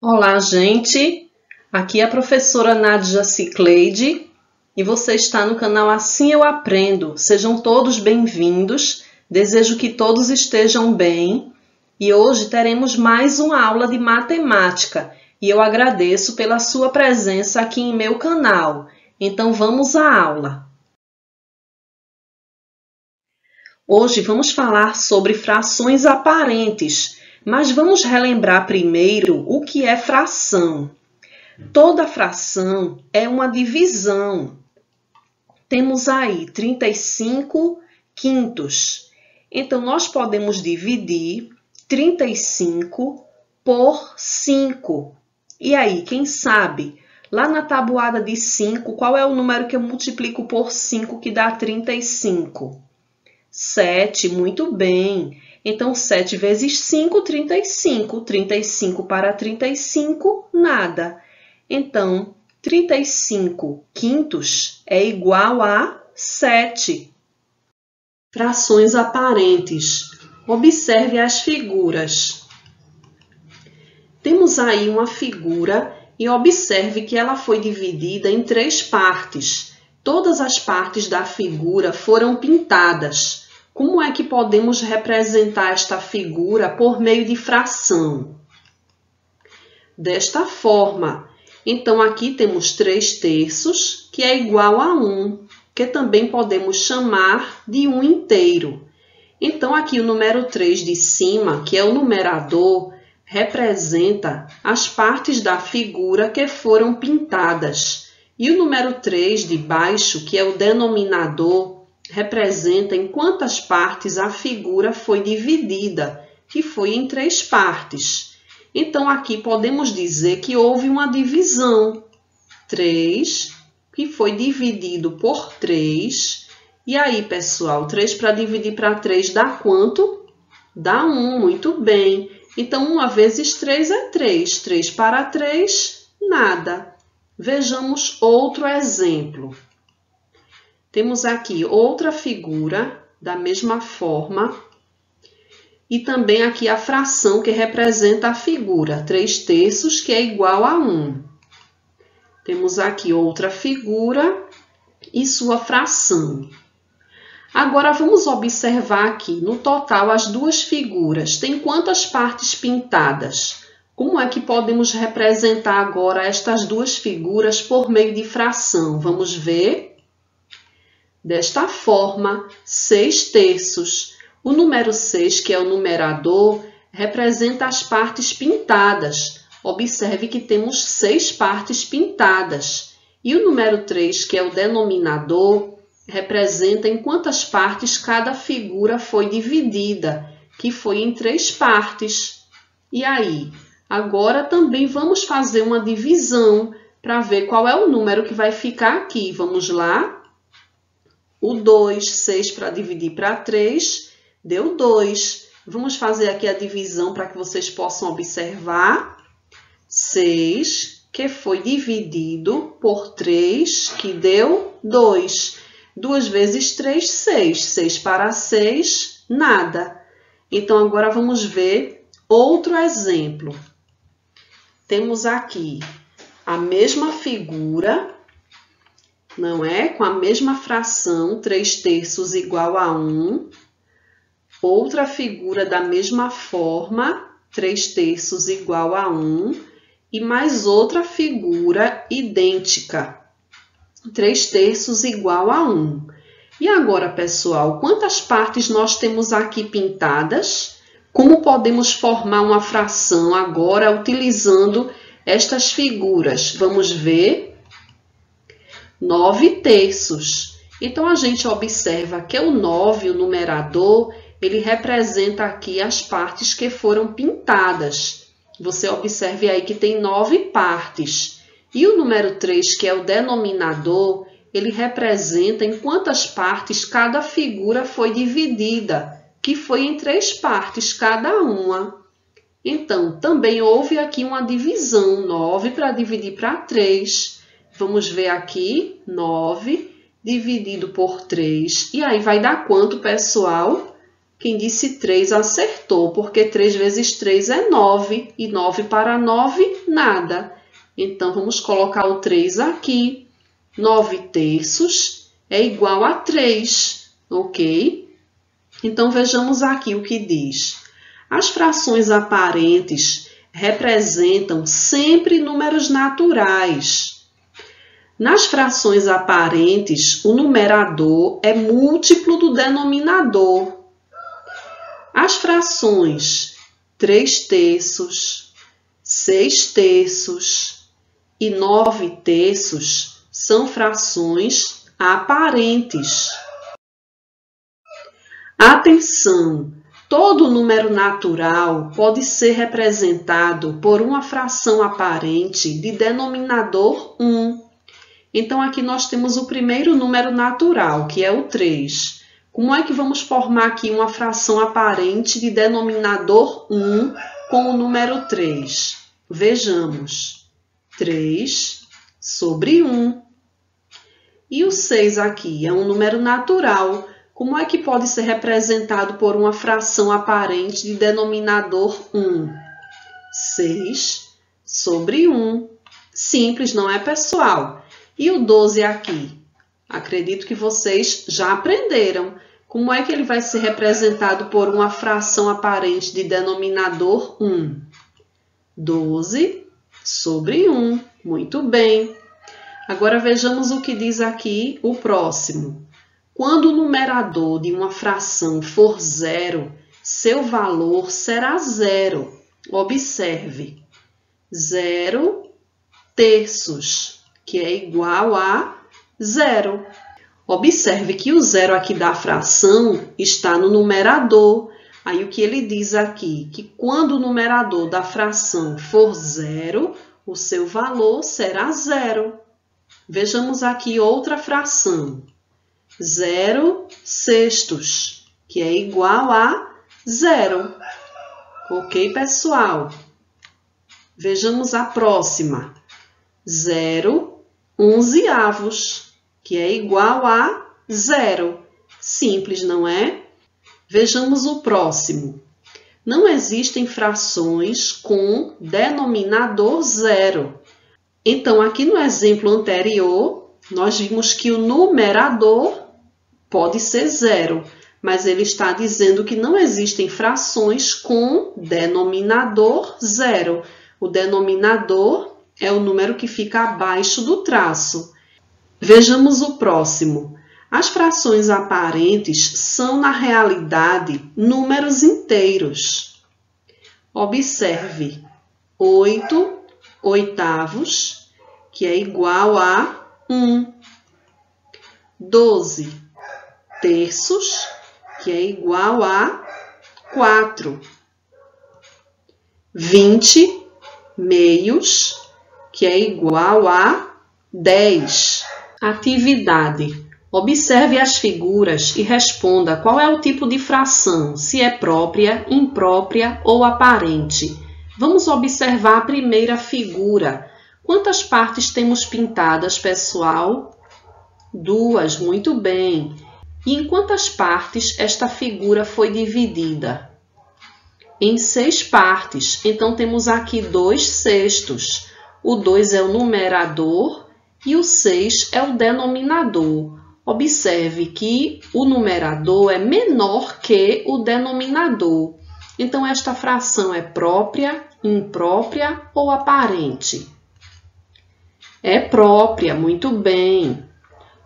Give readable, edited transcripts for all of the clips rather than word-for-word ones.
Olá, gente! Aqui é a professora Nádia Cicleide e você está no canal Assim Eu Aprendo. Sejam todos bem-vindos, desejo que todos estejam bem e hoje teremos mais uma aula de matemática e eu agradeço pela sua presença aqui em meu canal. Então vamos à aula. Hoje vamos falar sobre frações aparentes, mas vamos relembrar primeiro o que é fração. Toda fração é uma divisão. Temos aí 35 quintos. Então, nós podemos dividir 35 por 5. E aí, quem sabe? Lá na tabuada de 5, qual é o número que eu multiplico por 5 que dá 35? 7, muito bem. Então, 7 vezes 5, 35. 35 para 35, nada. Então, 35 quintos é igual a 7. Frações aparentes. Observe as figuras. Temos aí uma figura e observe que ela foi dividida em 3 partes. Todas as partes da figura foram pintadas. Como é que podemos representar esta figura por meio de fração? Desta forma. Então, aqui temos 3 terços, que é igual a 1, que também podemos chamar de 1 inteiro. Então, aqui o número 3 de cima, que é o numerador, representa as partes da figura que foram pintadas. E o número 3 de baixo, que é o denominador, representa em quantas partes a figura foi dividida, que foi em 3 partes. Então, aqui podemos dizer que houve uma divisão. 3, que foi dividido por 3. E aí, pessoal, 3 para dividir para 3 dá quanto? Dá 1, muito bem. Então, 1 vezes 3 é 3. 3 para 3, nada. Vejamos outro exemplo. Temos aqui outra figura da mesma forma e também aqui a fração que representa a figura, 3 terços, que é igual a 1. Temos aqui outra figura e sua fração. Agora, vamos observar aqui, no total, as duas figuras. Tem quantas partes pintadas? Como é que podemos representar agora estas duas figuras por meio de fração? Vamos ver. Desta forma, 6 terços. O número 6, que é o numerador, representa as partes pintadas. Observe que temos 6 partes pintadas. E o número 3, que é o denominador, representa em quantas partes cada figura foi dividida, que foi em 3 partes. E aí? Agora também vamos fazer uma divisão para ver qual é o número que vai ficar aqui. Vamos lá? O 2, 6 para dividir para 3, deu 2. Vamos fazer aqui a divisão para que vocês possam observar. 6, que foi dividido por 3, que deu 2. 2 vezes 3, 6. 6 para 6, nada. Então, agora vamos ver outro exemplo. Temos aqui a mesma figura, não é? Com a mesma fração, 3 terços igual a 1. Outra figura da mesma forma, 3 terços igual a 1. E mais outra figura idêntica, 3 terços igual a 1. E agora, pessoal, quantas partes nós temos aqui pintadas? Como podemos formar uma fração agora utilizando estas figuras? Vamos ver. 9 terços. Então, a gente observa que o 9, o numerador, ele representa aqui as partes que foram pintadas. Você observe aí que tem 9 partes. E o número 3, que é o denominador, ele representa em quantas partes cada figura foi dividida, que foi em 3 partes cada uma. Então, também houve aqui uma divisão, 9 para dividir para 3. Vamos ver aqui, 9 dividido por 3. E aí vai dar quanto, pessoal? Quem disse 3 acertou, porque 3 vezes 3 é 9. E 9 para 9, nada. Então, vamos colocar o 3 aqui. 9/3 é igual a 3, ok? Então, vejamos aqui o que diz. As frações aparentes representam sempre números naturais. Nas frações aparentes, o numerador é múltiplo do denominador. As frações 3/3, 6/3 e 9/3 são frações aparentes. Atenção! Todo número natural pode ser representado por uma fração aparente de denominador 1. Então, aqui nós temos o primeiro número natural, que é o 3. Como é que vamos formar aqui uma fração aparente de denominador 1 com o número 3? Vejamos. 3/1. E o 6 aqui é um número natural. Como é que pode ser representado por uma fração aparente de denominador 1? 6/1. Simples, não é, pessoal? E o 12 aqui? Acredito que vocês já aprenderam. Como é que ele vai ser representado por uma fração aparente de denominador 1? 12/1. Muito bem. Agora vejamos o que diz aqui o próximo. Quando o numerador de uma fração for zero, seu valor será zero. Observe. 0/3, que é igual a 0. Observe que o zero aqui da fração está no numerador. Aí o que ele diz aqui? Que quando o numerador da fração for zero, o seu valor será zero. Vejamos aqui outra fração. 0/6, que é igual a 0. Ok, pessoal? Vejamos a próxima. 0/11, que é igual a 0. Simples, não é? Vejamos o próximo. Não existem frações com denominador 0. Então, aqui no exemplo anterior, nós vimos que o numerador pode ser 0, mas ele está dizendo que não existem frações com denominador 0. O denominador é o número que fica abaixo do traço. Vejamos o próximo. As frações aparentes são, na realidade, números inteiros. Observe, 8/8, que é igual a 1. 12/3, que é igual a 4. 20/meios, que é igual a 10. Atividade. Observe as figuras e responda qual é o tipo de fração, se é própria, imprópria ou aparente. Vamos observar a primeira figura. Quantas partes temos pintadas, pessoal? 2, muito bem. E em quantas partes esta figura foi dividida? Em 6 partes. Então, temos aqui 2/6. O 2 é o numerador e o 6 é o denominador. Observe que o numerador é menor que o denominador. Então, esta fração é própria, imprópria ou aparente? É própria, muito bem.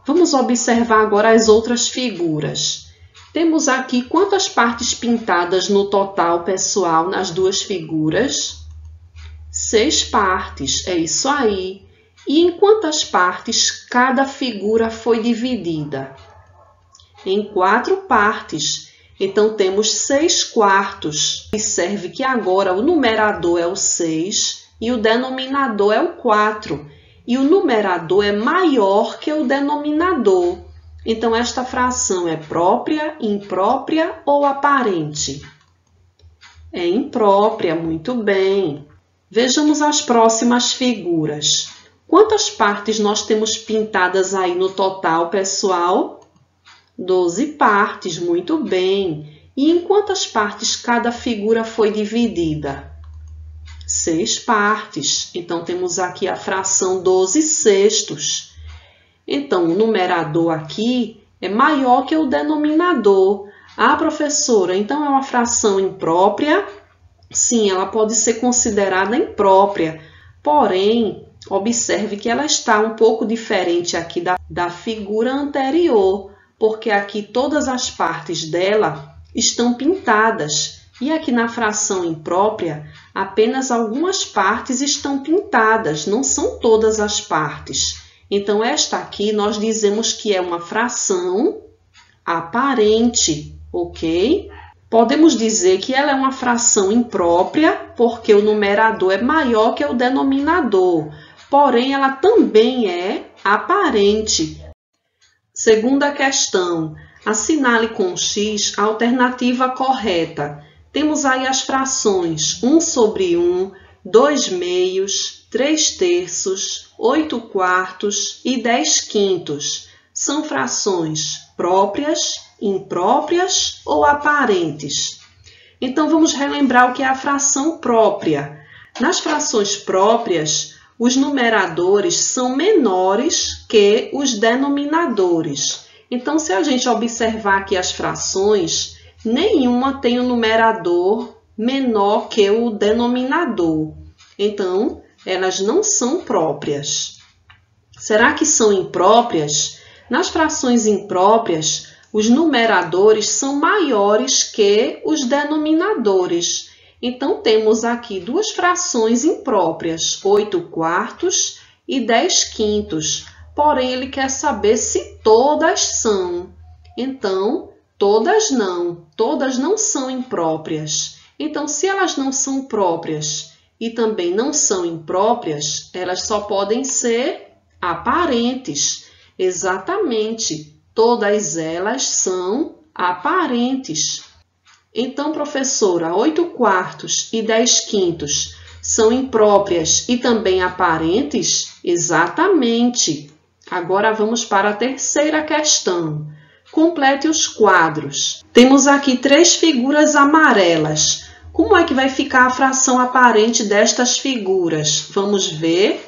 Vamos observar agora as outras figuras. Temos aqui quantas partes pintadas no total, pessoal, nas duas figuras? 6 partes, é isso aí. E em quantas partes cada figura foi dividida? Em 4 partes. Então, temos 6/4. Observe que agora o numerador é o 6 e o denominador é o 4. E o numerador é maior que o denominador. Então, esta fração é própria, imprópria ou aparente? É imprópria, muito bem. Vejamos as próximas figuras. Quantas partes nós temos pintadas aí no total, pessoal? 12 partes, muito bem. E em quantas partes cada figura foi dividida? 6 partes. Então, temos aqui a fração 12/6. Então, o numerador aqui é maior que o denominador. Ah, professora, então é uma fração imprópria? Sim, ela pode ser considerada imprópria. Porém, observe que ela está um pouco diferente aqui da figura anterior, porque aqui todas as partes dela estão pintadas. E aqui na fração imprópria, apenas algumas partes estão pintadas, não são todas as partes. Então, esta aqui nós dizemos que é uma fração aparente, ok? Podemos dizer que ela é uma fração imprópria, porque o numerador é maior que o denominador, porém, ela também é aparente. Segunda questão, assinale com X a alternativa correta. Temos aí as frações 1/1, 2/2, 3/3, 8/4 e 10/5. São frações próprias, impróprias ou aparentes? Então, vamos relembrar o que é a fração própria. Nas frações próprias, os numeradores são menores que os denominadores. Então, se a gente observar aqui as frações, nenhuma tem um numerador menor que o denominador. Então, elas não são próprias. Será que são impróprias? Nas frações impróprias, os numeradores são maiores que os denominadores. Então, temos aqui duas frações impróprias, 8/4 e 10/5. Porém, ele quer saber se todas são. Então, todas não são impróprias. Então, se elas não são próprias e também não são impróprias, elas só podem ser aparentes. Exatamente, todas elas são aparentes. Então, professora, 8/4 e 10/5 são impróprias e também aparentes? Exatamente. Agora vamos para a terceira questão. Complete os quadros. Temos aqui 3 figuras amarelas. Como é que vai ficar a fração aparente destas figuras? Vamos ver.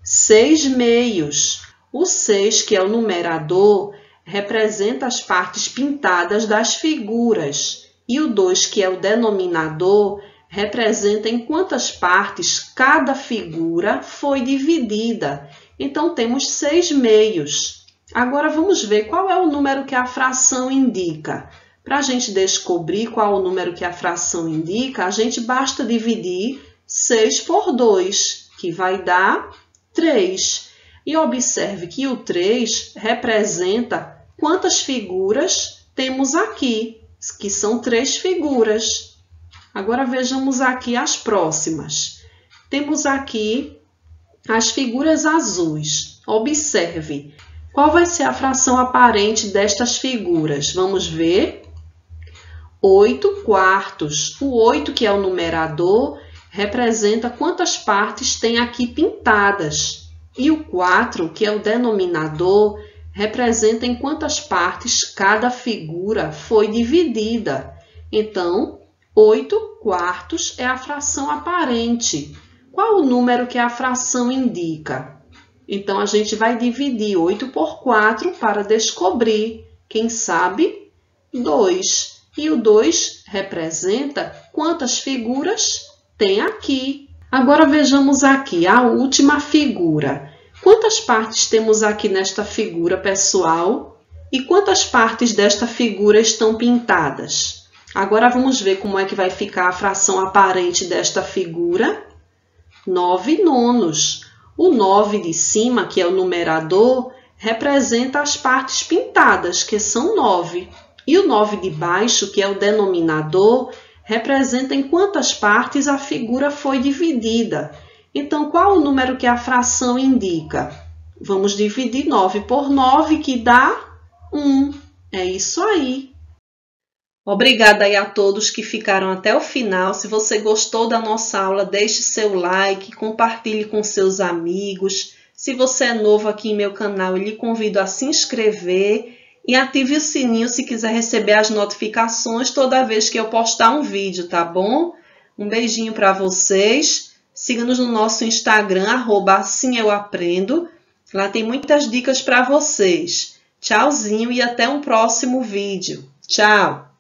6/2. O 6, que é o numerador, representa as partes pintadas das figuras. E o 2, que é o denominador, representa em quantas partes cada figura foi dividida. Então, temos 6/2. Agora, vamos ver qual é o número que a fração indica. Para a gente descobrir qual é o número que a fração indica, a gente basta dividir 6 por 2, que vai dar 3. E observe que o 3 representa quantas figuras temos aqui, que são 3 figuras. Agora, vejamos aqui as próximas. Temos aqui as figuras azuis. Observe. Qual vai ser a fração aparente destas figuras? Vamos ver. 8/4. O 8, que é o numerador, representa quantas partes tem aqui pintadas. E o 4, que é o denominador, representa em quantas partes cada figura foi dividida. Então, 8/4 é a fração aparente. Qual o número que a fração indica? Então, a gente vai dividir 8 por 4 para descobrir. Quem sabe? 2. E o 2 representa quantas figuras tem aqui. Agora, vejamos aqui a última figura. Quantas partes temos aqui nesta figura, pessoal? E quantas partes desta figura estão pintadas? Agora, vamos ver como é que vai ficar a fração aparente desta figura. 9/9. O 9 de cima, que é o numerador, representa as partes pintadas, que são 9. E o 9 de baixo, que é o denominador, representa em quantas partes a figura foi dividida. Então, qual o número que a fração indica? Vamos dividir 9 por 9, que dá 1. É isso aí. Obrigada aí a todos que ficaram até o final. Se você gostou da nossa aula, deixe seu like, compartilhe com seus amigos. Se você é novo aqui em meu canal, eu lhe convido a se inscrever e ative o sininho se quiser receber as notificações toda vez que eu postar um vídeo, tá bom? Um beijinho para vocês. Siga-nos no nosso Instagram, @AssimEuAprendo. Lá tem muitas dicas para vocês. Tchauzinho e até um próximo vídeo. Tchau!